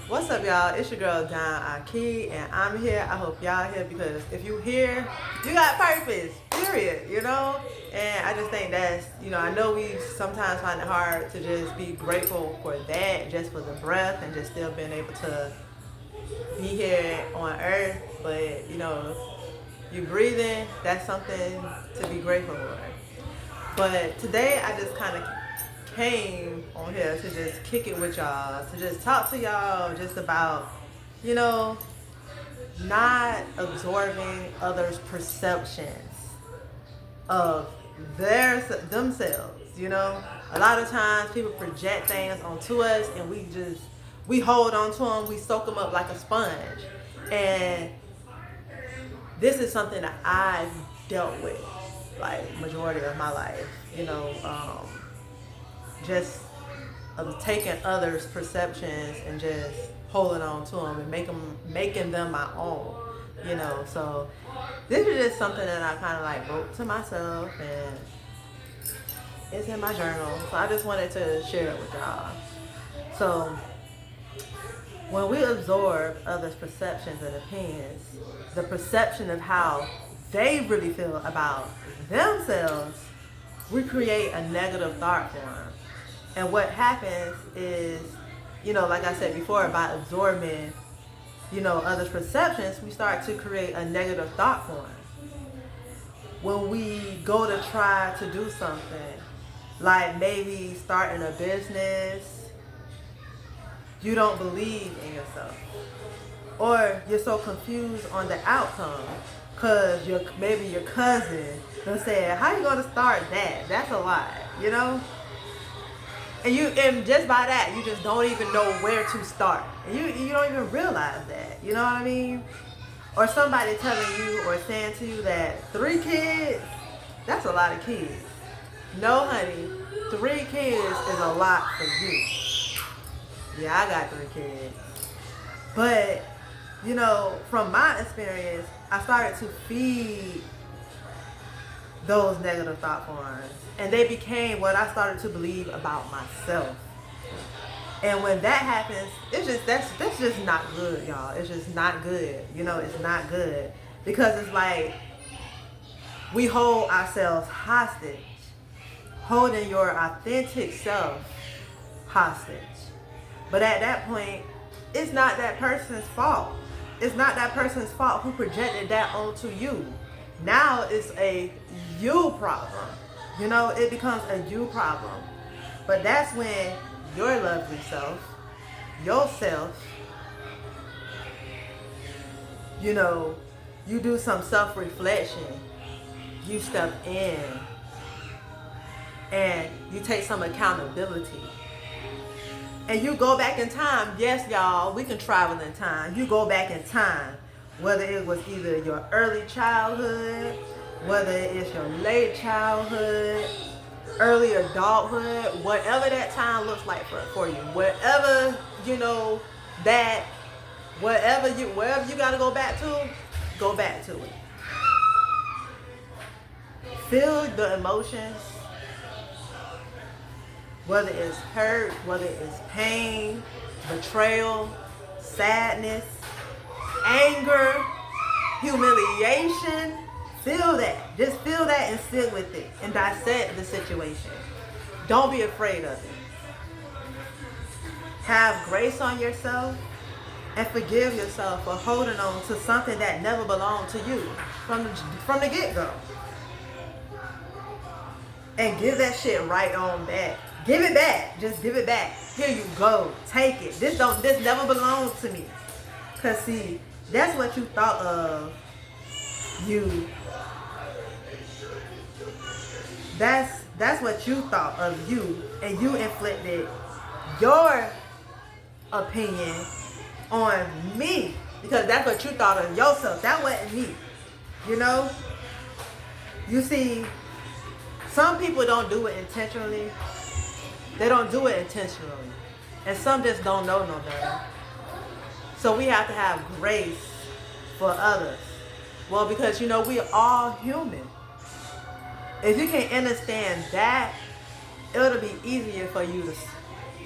What's up, y'all? It's your girl, Don Aki, and I'm here. I hope y'all here because if you here, you got purpose, period, And I just think that's, I know we sometimes find it hard to just be grateful for that, just for the breath and just still being able to be here on earth. But, you breathing, that's something to be grateful for. But today I just kind of came on here to just kick it with y'all, to just talk to y'all just about, not absorbing others' perceptions of themselves. A lot of times people project things onto us and we hold on to them, we soak them up like a sponge. And this is something that I've dealt with like majority of my life, just of taking others' perceptions and just holding on to them and making them my own, So this is just something that I kind of like wrote to myself, and it's in my journal. So I just wanted to share it with y'all. So when we absorb others' perceptions and opinions, the perception of how they really feel about themselves, we create a negative thought form. And what happens is, like I said before, by absorbing, others' perceptions, we start to create a negative thought form. When we go to try to do something, like maybe starting a business, you don't believe in yourself. Or you're so confused on the outcome because maybe your cousin will say, how you going to start that? That's a lie, And just by that, you just don't even know where to start. And you don't even realize that. You know what I mean? Or somebody telling you or saying to you that 3 kids, that's a lot of kids. No, honey, 3 kids is a lot for you. Yeah, I got 3 kids. But, from my experience, I started to feed those negative thought forms. And they became what I started to believe about myself. And when that happens, that's just not good, y'all. It's just not good. It's not good. Because it's like we hold ourselves hostage. Holding your authentic self hostage. But at that point, it's not that person's fault. It's not that person's fault who projected that onto you. Now it's a you problem. It becomes a you problem. But that's when your lovely self, yourself, you do some self-reflection. You step in and you take some accountability. And you go back in time. Yes, y'all, we can travel in time. You go back in time. Whether it was either your early childhood, whether it's your late childhood, early adulthood, whatever that time looks like for you. Wherever, wherever you got to go back to it. Feel the emotions, whether it's hurt, whether it's pain, betrayal, sadness, anger, humiliation. Feel that. Just feel that and sit with it and dissect the situation. Don't be afraid of it. Have grace on yourself and forgive yourself for holding on to something that never belonged to you from the get-go. And give that shit right on back. Give it back. Just give it back. Here you go. Take it. This never belonged to me. Cause see, that's what you thought of you. That's what you thought of you, and you inflicted your opinion on me because that's what you thought of yourself. That wasn't me. You see, some people don't do it intentionally. They don't do it intentionally. And some just don't know no better. So we have to have grace for others. Well, because we are all human. If you can understand that, it'll be easier for you to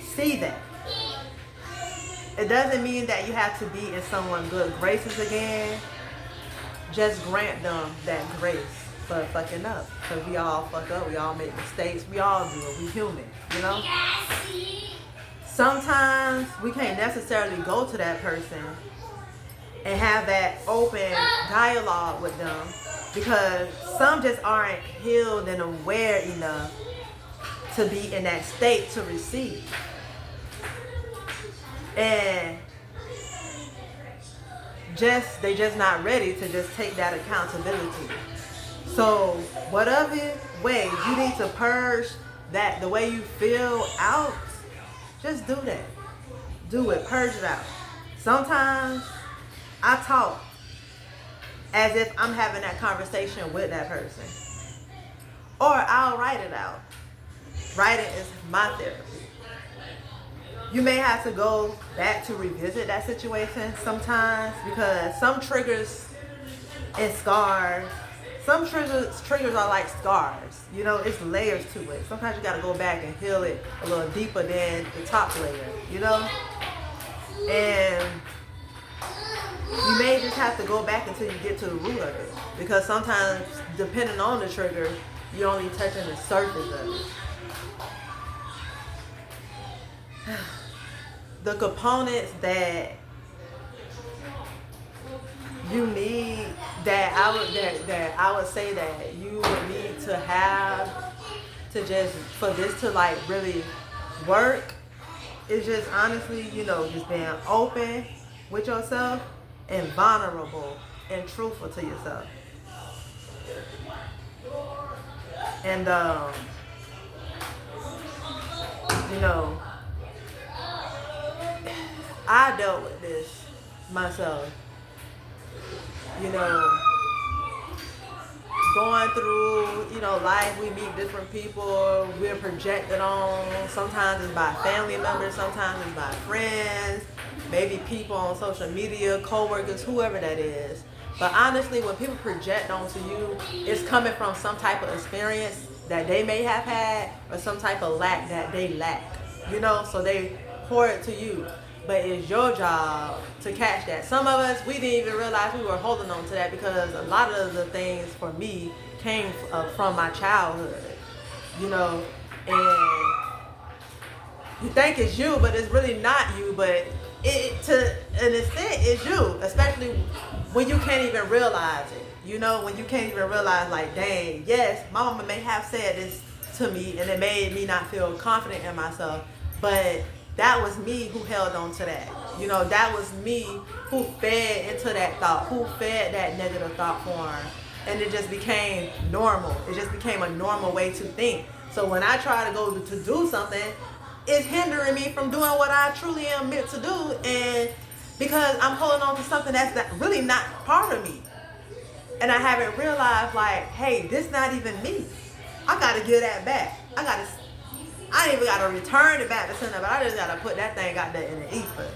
see that. It doesn't mean that you have to be in someone's good graces again. Just grant them that grace for fucking up. Because we all fuck up. We all make mistakes. We all do it. We human, you know? Sometimes we can't necessarily go to that person and have that open dialogue with them because some just aren't healed and aware enough to be in that state to receive. And they just not ready to just take that accountability. So whatever way you need to purge that, the way you feel out, just do that. Do it. Purge it out. Sometimes I talk as if I'm having that conversation with that person. Or I'll write it out. Writing is my therapy. You may have to go back to revisit that situation sometimes because some triggers and scars, some triggers are like scars. You know, it's layers to it. Sometimes you got to go back and heal it a little deeper than the top layer, you know? And you may just have to go back until you get to the root of it. Because sometimes, depending on the trigger, you're only touching the surface of it. The components that you need, that I would say that you would need to have to just, for this to like really work, is just honestly, you know, just being open with yourself and vulnerable and truthful to yourself. And you know, I dealt with this myself. You know, going through, you know, life, we meet different people, we're projected on. Sometimes it's by family members, sometimes it's by friends, maybe people on social media, co-workers, whoever that is. But honestly, when people project onto you, it's coming from some type of experience that they may have had or some type of lack that they lack. You know, so they pour it to you. But it's your job to catch that. Some of us, we didn't even realize we were holding on to that because a lot of the things for me came from my childhood, you know, and you think it's you, but it's really not you, but it, to an extent, it's you, especially when you can't even realize it, you know, when you can't even realize, like, dang, yes, my mama may have said this to me and it made me not feel confident in myself, but that was me who held on to that. You know, that was me who fed into that thought, who fed that negative thought form. And it just became normal. It just became a normal way to think. So when I try to go to do something, it's hindering me from doing what I truly am meant to do. And because I'm holding on to something that's really not part of me. And I haven't realized, like, hey, this not even me. I got to give that back. I ain't even got to return it back to center, but I just got to put that thing out there in the ether,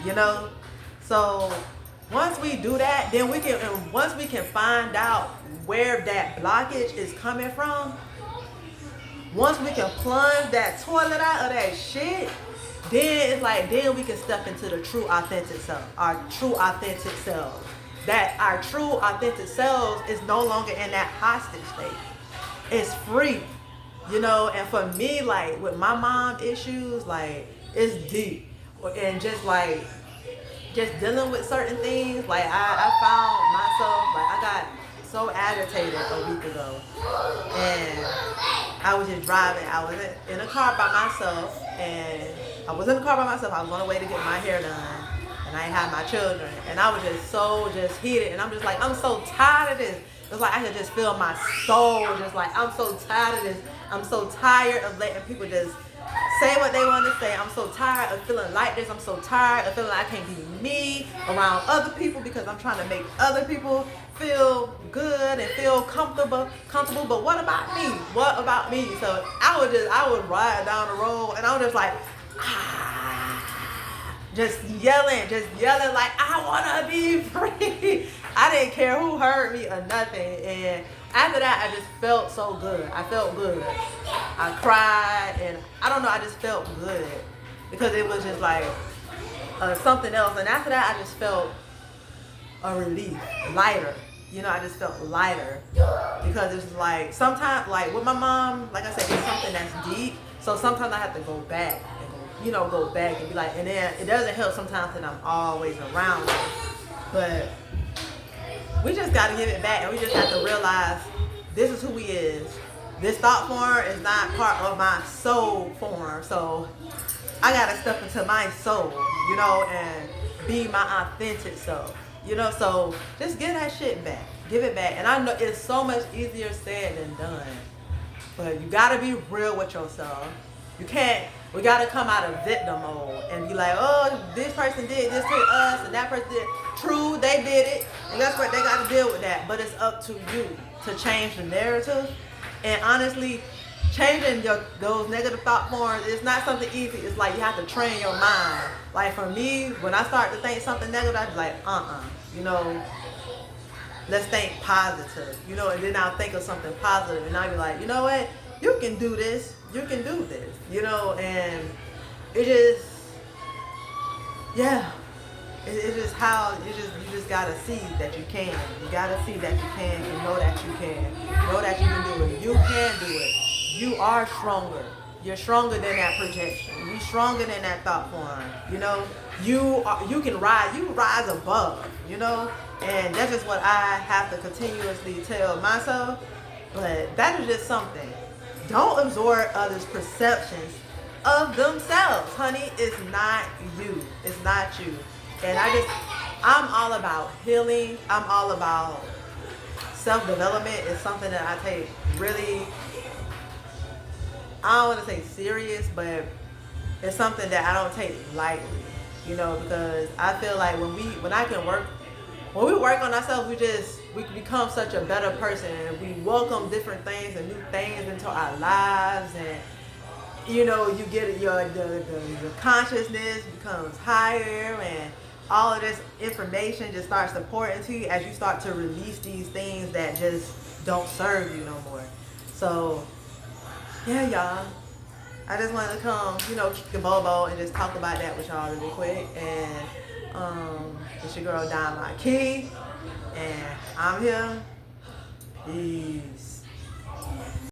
you know? So once we do that, then once we can find out where that blockage is coming from, once we can plunge that toilet out of that shit, then it's like, then we can step into the true authentic self, our true authentic selves. That our true authentic selves is no longer in that hostage state. It's free. You know, and for me, like, with my mom issues, like, it's deep. And just, like, just dealing with certain things, like, I found myself, like, I got so agitated a week ago. And I was just driving. I was in a car by myself. And I was in the car by myself. I was on the way to get my hair done. And I had my children. And I was just heated. And I'm just like, I'm so tired of this. It's like I could just feel my soul just like, I'm so tired of this. I'm so tired of letting people just say what they want to say. I'm so tired of feeling like this. I'm so tired of feeling like I can't be me around other people because I'm trying to make other people feel good and feel comfortable. But what about me? What about me? So I would ride down the road and I was just like, just yelling like, I want to be free. I didn't care who heard me or nothing. And after that, I just felt so good. I felt good. I cried and I don't know, I just felt good. Because it was just like, something else. And after that, I just felt a relief, lighter. You know, I just felt lighter because it's like sometimes, like with my mom, like I said, it's something that's deep. So sometimes I have to go back and, you know, go back and be like, and then it doesn't help sometimes that I'm always around them. But we just got to give it back, and we just have to realize this is who he is. This thought form is not part of my soul form. So I got to step into my soul, you know, and be my authentic self. You know, so just give that shit back. Give it back. And I know it's so much easier said than done. But you got to be real with yourself. You can't, we got to come out of victim mode and be like, oh, this person did this to us and that person did. True, they did it. And that's what they got to deal with that. But it's up to you to change the narrative. And honestly, changing those negative thought forms is not something easy. It's like you have to train your mind. Like for me, when I start to think something negative, I be like, you know, let's think positive, you know, and then I'll think of something positive, and I'll be like, you know what, you can do this, you can do this, you know, and it just, yeah, it's just how, you just gotta see that you can. You gotta see that you can, and know that you can. Know that you can do it. You can do it. You are stronger. You're stronger than that projection. You're stronger than that thought form. You know, you can rise. You rise above. You know, and that's just what I have to continuously tell myself. But that is just something. Don't absorb others' perceptions of themselves, honey. It's not you. It's not you. And I'm all about healing. I'm all about self-development. It's something that I take really, I don't want to say serious, but it's something that I don't take lightly, you know, because I feel like when we work on ourselves, we become such a better person, and we welcome different things and new things into our lives, and you know, you get your consciousness becomes higher, and all of this information just starts to pour into you as you start to release these things that just don't serve you no more. So yeah, y'all, I just wanted to come, you know, kick the bobo and just talk about that with y'all really quick. And it's your girl Dynamite Key, and I'm here. Peace.